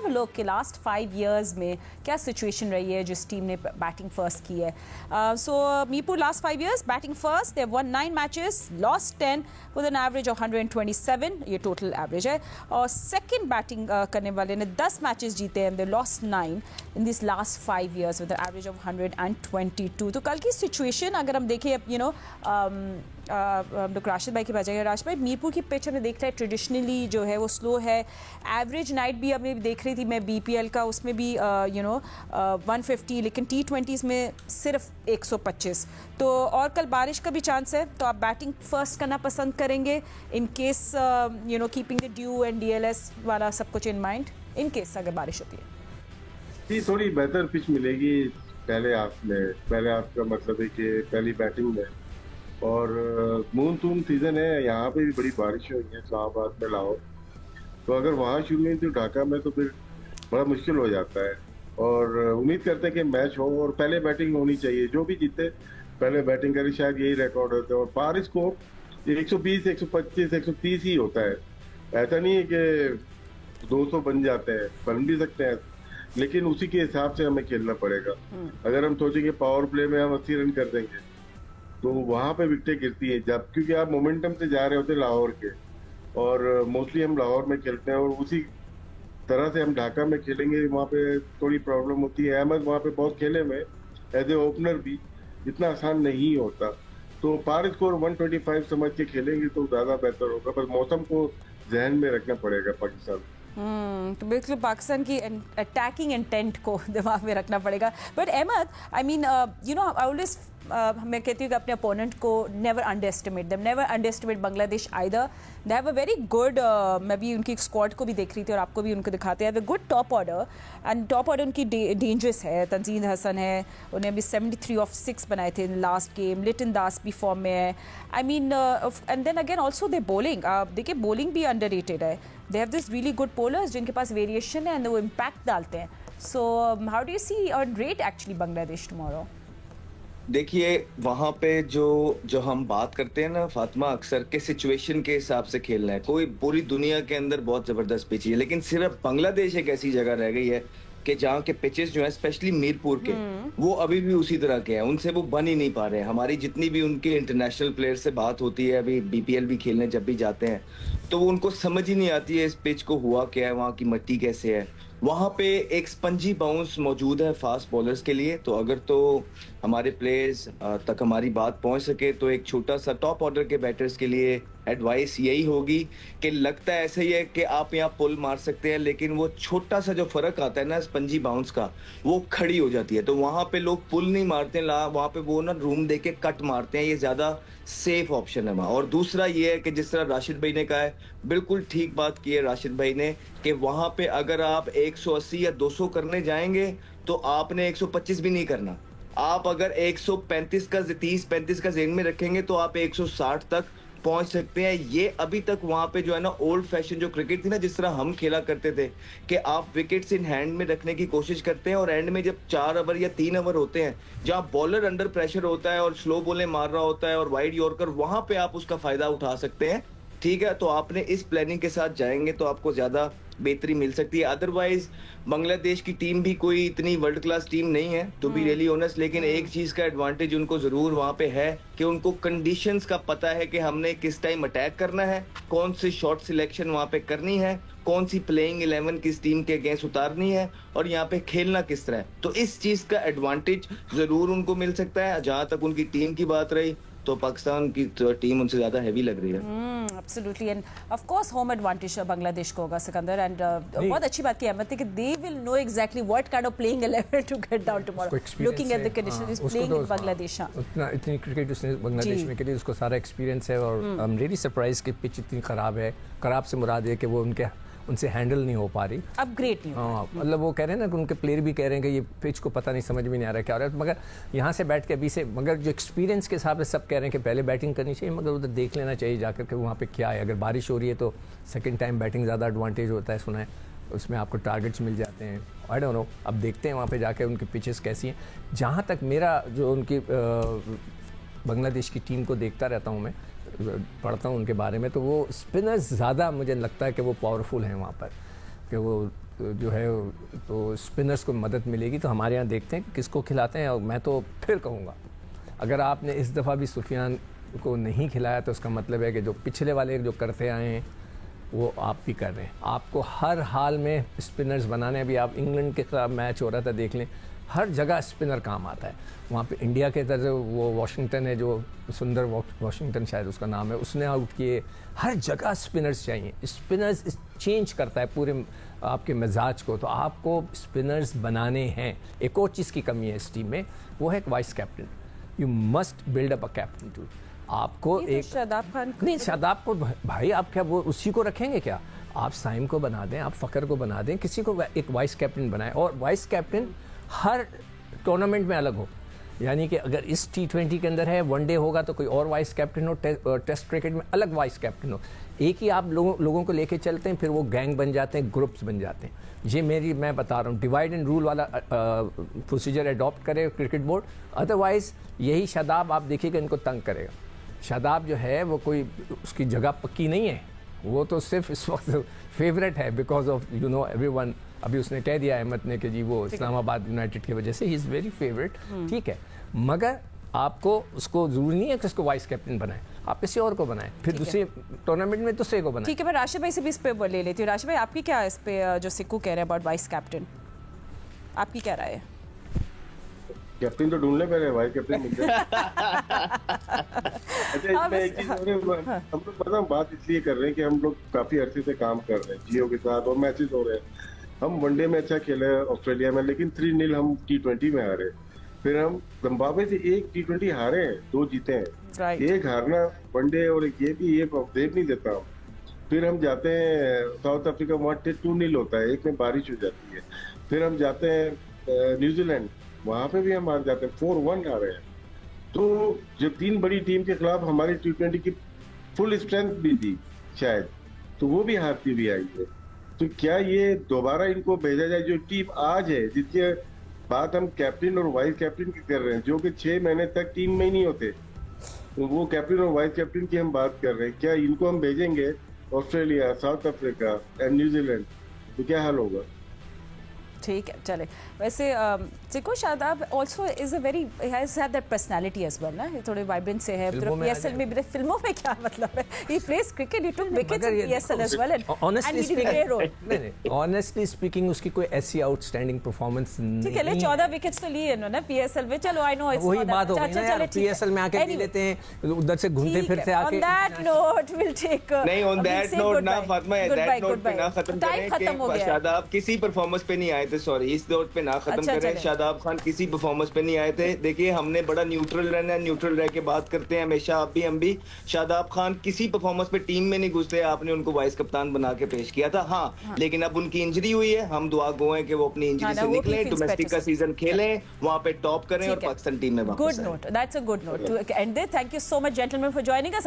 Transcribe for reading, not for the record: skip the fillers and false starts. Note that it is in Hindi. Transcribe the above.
हैव अ लुक कि लास्ट 5 years में क्या सिचुएशन रही है जिस टीम ने बैटिंग फर्स्ट की है. So Mirpur last 5 years batting first, they have won 9 matches, lost 10 with an average of 127, ये टोटल एवरेज है. और सेकंड बैटिंग करने वाले ने 10 मैचेस जीते हैं, they lost 9 in this last 5 years with an average of 122. तो कल की सिचुएशन अगर हम देखें, यू नो, हम लोग राशिद भाई के पास जाएंगे. राशिद भाई, मीरपुर की पिच हमने देख रहा है ट्रेडिशनली जो है वो स्लो है. एवरेज नाइट भी अभी देख रही थी मैं बीपीएल का, उसमें भी 150, लेकिन T20s में सिर्फ 125. तो और कल बारिश का भी चांस है, तो आप बैटिंग फर्स्ट करना पसंद करेंगे in case keeping the due and DLS वाला सब कुछ इन माइंड, इन केस अगर बारिश होती है? जी, थोड़ी बेहतर पिच मिलेगी पहले हाफ में. पहले हाफ का मतलब है कि पहली बैटिंग में, और मानसून सीजन है, यहाँ पे भी बड़ी बारिश हुई है इस्लामाबाद में, लाहौर. तो अगर वहाँ शुरू हुई तो ढाका में तो फिर बड़ा मुश्किल हो जाता है. और उम्मीद करते हैं कि मैच हो और पहले बैटिंग होनी चाहिए. जो भी जीते पहले बैटिंग करे, शायद यही रिकॉर्ड होता है. और पार स्कोर 120, 125, 130 ही होता है. ऐसा नहीं है कि 200 बन जाते हैं, बन भी सकते हैं, लेकिन उसी के हिसाब से हमें खेलना पड़ेगा. अगर हम सोचेंगे पावर प्ले में हम 80 रन कर देंगे तो वहां पे विकेटें गिरती है, जब क्योंकि आप मोमेंटम से जा रहे होते हैं लाहौर के, और मोस्टली हम लाहौर में खेलते हैं, और उसी तरह से हम ढाका में खेलेंगे, वहाँ पे थोड़ी प्रॉब्लम होती है. अहमद वहाँ पे बहुत खेले में एज ए ओपनर भी इतना आसान नहीं होता. तो पार स्कोर 125 समझ के खेलेंगे तो ज़्यादा बेहतर होगा. बस मौसम को जहन में रखना पड़ेगा पाकिस्तान. तो बिल्कुल पाकिस्तान की अटैकिंग इंटेंट को दिमाग में रखना पड़ेगा. But Ahmed, I mean, you know, I always मैं कहती हूँ कि अपने अपोनेंट को never underestimate them, never underestimate Bangladesh either. They have a very good, मैं भी उनकी स्क्वाड को भी देख रही थी और आपको भी उनको दिखाते हैं, good top order, and top order उनकी डेंजरस है. तंजीद हसन है, उन्हें अभी 73 ऑफ 6 बनाए थे in last game. Liton Das भी फॉर्म में है. I mean, and then again also they bowling, देखिए बॉलिंग भी अंडररेटेड है. They have this really good bowlers जिनके पास वेरिएशन है एंड वो इम्पैक्ट डालते हैं. So how do you see और रेट एक्चुअली बांग्लादेश टुमारो? देखिए, वहाँ पे जो हम बात करते हैं ना फातिमा, अक्सर के सिचुएशन के हिसाब से खेलना है. कोई पूरी दुनिया के अंदर बहुत ज़बरदस्त पिच है, लेकिन सिर्फ बांग्लादेश एक ऐसी जगह रह गई है कि जहाँ के पिचेस जो हैं, स्पेशली मीरपुर के, वो अभी भी उसी तरह के हैं. उनसे वो बन ही नहीं पा रहे हैं. हमारी जितनी भी उनके इंटरनेशनल प्लेयर से बात होती है, अभी बीपीएल भी खेलने जब भी जाते हैं, तो वो उनको समझ ही नहीं आती है इस पिच को हुआ क्या है, वहाँ की मिट्टी कैसे है. वहाँ पे एक स्पंजी बाउंस मौजूद है फास्ट बॉलर्स के लिए. तो अगर तो हमारे प्लेयर्स तक हमारी बात पहुँच सके तो एक छोटा सा टॉप ऑर्डर के बैटर्स के लिए एडवाइस यही होगी कि लगता है ऐसे ही है कि आप यहाँ पुल मार सकते हैं, लेकिन वो छोटा सा जो फर्क आता है ना स्पंजी बाउंस का, वो खड़ी हो जाती है. तो वहाँ पे लोग पुल नहीं मारते, वहाँ पे वो ना रूम दे के कट मारते हैं. ये ज़्यादा सेफ ऑप्शन है वहाँ. और दूसरा ये है कि जिस तरह राशिद भाई ने कहा है, बिल्कुल ठीक बात की है राशिद भाई ने, कि वहाँ पे अगर आप 180 या 200 करने जाएंगे तो आपने 125 भी नहीं करना. आप अगर 135 का 30-35 का जेन में रखेंगे तो आप 160 तक पहुंच सकते हैं. ये अभी तक वहां पे जो है ना ओल्ड फैशन जो क्रिकेट थी ना, जिस तरह हम खेला करते थे कि आप विकेट्स इन हैंड में रखने की कोशिश करते हैं, और एंड में जब 4 ओवर या 3 ओवर होते हैं जहां बॉलर अंडर प्रेशर होता है और स्लो बॉलें मार रहा होता है और वाइड यॉर्कर, वहां पे आप उसका फायदा उठा सकते हैं. ठीक है, तो आपने इस प्लानिंग के साथ जाएंगे तो आपको ज्यादा बेहतरी मिल सकती है. अदरवाइज बांग्लादेश की टीम भी कोई इतनी वर्ल्ड क्लास टीम नहीं है, टू बी रियली ऑनेस्ट. लेकिन एक चीज का एडवांटेज उनको जरूर वहां पे है कि उनको कंडीशंस का पता है कि हमने किस टाइम अटैक करना है, कौन सी शॉट सिलेक्शन वहां पे करनी है, कौन सी प्लेइंग 11 किस टीम के अगेंस्ट उतारनी है, और यहाँ पे खेलना किस तरह है. तो इस चीज का एडवांटेज जरूर उनको मिल सकता है. जहां तक उनकी टीम की बात रही तो पाकिस्तान की टीम उनसे ज्यादा हैवी लग रही है. Absolutely, and of course home advantage Bangladesh को होगा सिकंदर. एंड बहुत अच्छी बात की अहमद कि they will know exactly what kind of playing 11 to get down tomorrow. Looking at the conditions, is playing in Bangladesh. इतनी क्रिकेट उसने बांग्लादेश में के लिए उसको सारा एक्सपीरियंस है. और आई एम रियली सरप्राइज कि पिच इतनी खराब है. खराब से मुराद है कि वो उनसे हैंडल नहीं हो पा रही, अपग्रेड नहीं. हाँ, मतलब वो कह रहे हैं ना कि उनके प्लेयर भी कह रहे हैं कि ये पिच को पता नहीं, समझ में नहीं आ रहा क्या हो रहा है. मगर यहाँ से बैठ के अभी से, मगर जो एक्सपीरियंस के हिसाब से सब कह रहे हैं कि पहले बैटिंग करनी चाहिए, मगर उधर देख लेना चाहिए जाकर के वहाँ पे क्या है. अगर बारिश हो रही है तो सेकंड टाइम बैटिंग ज़्यादा एडवांटेज होता है, सुना है. उसमें आपको टारगेट्स मिल जाते हैं. आई डोंट नो, अब देखते हैं वहाँ पे जाके उनकी पिचेस कैसी हैं. जहाँ तक मेरा जो उनकी बांग्लादेश की टीम को देखता रहता हूँ, मैं पढ़ता हूँ उनके बारे में, तो वो स्पिनर्स ज़्यादा मुझे लगता है कि वो पावरफुल हैं वहाँ पर, कि वो जो है तो स्पिनर्स को मदद मिलेगी। तो हमारे यहाँ देखते हैं कि किसको खिलाते हैं। और मैं तो फिर कहूँगा, अगर आपने इस दफ़ा भी सुफियान को नहीं खिलाया तो उसका मतलब है कि जो पिछले वाले जो करते आए हैं वो आप भी कर रहे हैं। आपको हर हाल में स्पिनर्स बनाने। अभी आप इंग्लैंड के खिलाफ मैच हो रहा था, देख लें, हर जगह स्पिनर काम आता है। वहाँ पे इंडिया के तरफ वो वॉशिंगटन है, जो सुंदर वॉशिंगटन शायद उसका नाम है, उसने आउट किए। हर जगह स्पिनर्स चाहिए। स्पिनर्स चेंज करता है पूरे आपके मिजाज को। तो आपको स्पिनर्स बनाने हैं। एक और चीज़ की कमी है इस टीम में, वो है एक vice captain. You must build up a captain too. आपको एक शादाब खान नहीं, शादाब को भाई आप क्या वो उसी को रखेंगे क्या? आप साइम को बना दें, आप फ़खर को बना दें, किसी को एक वाइस कैप्टन बनाएं। और वाइस कैप्टन हर टूर्नामेंट में अलग हो। यानी कि अगर इस T20 के अंदर है, वनडे होगा तो कोई और वाइस कैप्टन हो, टेस्ट क्रिकेट में अलग वाइस कैप्टन हो। एक ही आप लोगों को लेके चलते हैं, फिर वो गैंग बन जाते हैं, ग्रुप्स बन जाते हैं। ये मैं बता रहा हूँ, डिवाइड एंड रूल वाला प्रोसीजर अडॉप्ट करे क्रिकेट बोर्ड। अदरवाइज यही शादाब आप देखिएगा इनको तंग करेगा। शादाब जो है वो कोई उसकी जगह पक्की नहीं है, वो तो सिर्फ इस वक्त फेवरेट है बिकॉज ऑफ एवरीवन। अभी उसने कह दिया अहमद ने कि जी वो इस्लामाबाद यूनाइटेड की वजह से ही इज़ वेरी फेवरेट, ठीक है। मगर आपको उसको जरूरी नहीं है कि उसको वाइस कैप्टन बनाए, आप किसी और को बनाएं, फिर दूसरे टूर्नामेंट में दूसरे को बनाएं। ठीक है, मैं राशिद भाई से भी इस पे ले लेती हूँ। राशिद भाई, आपकी क्या इस पे जो सिक्कू कह रहे हैं अबाउट वाइस कैप्टन, आपकी क्या राय है? कैप्टन तो ढूंढ ले पहले, वाइस कैप्टन मिल जाए। अच्छा, इसमें एक चीज हम लोग पता बात इसलिए कर रहे हैं कि हम लोग काफी अरसे से काम कर रहे हैं जियो के साथ और मैचेस हो रहे हैं। हम वनडे में अच्छा खेले ऑस्ट्रेलिया में, लेकिन 3-0 हम T20 में हारे। फिर हम जिम्बाब्वे से एक T20 हारे हैं, 2 जीते हैं। एक हारना वनडे और ये देख नहीं देता हम। फिर हम जाते हैं साउथ अफ्रीका, वहाँ 2-0 होता है, एक में बारिश हो जाती है। फिर हम जाते हैं न्यूजीलैंड, वहां पे भी हम हार जाते हैं, 4-1 हारे हैं। तो जो 3 बड़ी टीम के खिलाफ हमारी T20 की फुल स्ट्रेंथ भी थी शायद, तो वो भी हारती हुई आई है। तो क्या ये दोबारा इनको भेजा जाए? जो टीम आज है, जिसकी बात हम कैप्टन और वाइस कैप्टन की कर रहे हैं, जो कि 6 महीने तक टीम में ही नहीं होते, तो वो कैप्टन और वाइस कैप्टन की हम बात कर रहे हैं। क्या इनको हम भेजेंगे Australia, south Africa and New Zealand, तो क्या हाल होगा? ठीक है, चले। वैसे सिक्कू Shadab also is a very has had that personality as well ना, ये थोड़े वाइब्रेंट से है। PSL में भी, फिल्मों में क्या मतलब है, he plays cricket, he took wickets in PSL as well and he did a great role. नहीं, ऑनेस्टली स्पीकिंग उसकी कोई ऐसी आउटस्टैंडिंग परफॉर्मेंस नहीं। ठीक है, ले 14 विकेट्स तो लिए इन्होंने PSL में। चलो, आई नो इट्स वही बात हो गई ना यार, PSL में आके ले लेते हैं, उधर से घूमते फिरते आके। On that note will take नहीं, ऑन दैट नोट ना फातिमा, दैट नोट पे ना खत्म करें कि शादाब किसी परफॉर्मेंस पे नहीं आए थे। सॉरी, इस नोट पे ना खत्म करें। शादाब खान किसी परफॉर्मेंस पे नहीं आए थे। देखिए, हमने बड़ा न्यूट्रल रहना है, न्यूट्रल रह के बात करते हैं हमेशा, आप भी हम भी। शादाब खान किसी परफॉर्मेंस पे टीम में नहीं घुसते, आपने उनको वाइस कप्तान बना के पेश किया था। हाँ, लेकिन अब उनकी इंजरी हुई है, हम दुआ गो हैं कि वो अपनी इंजरी से निकले, डोमेस्टिक का सीजन खेलें, वहां पे टॉप करें और पाकिस्तान टीम में वापस आए। Good note, that's a good note to end this. Thank you so much gentleman for joining us.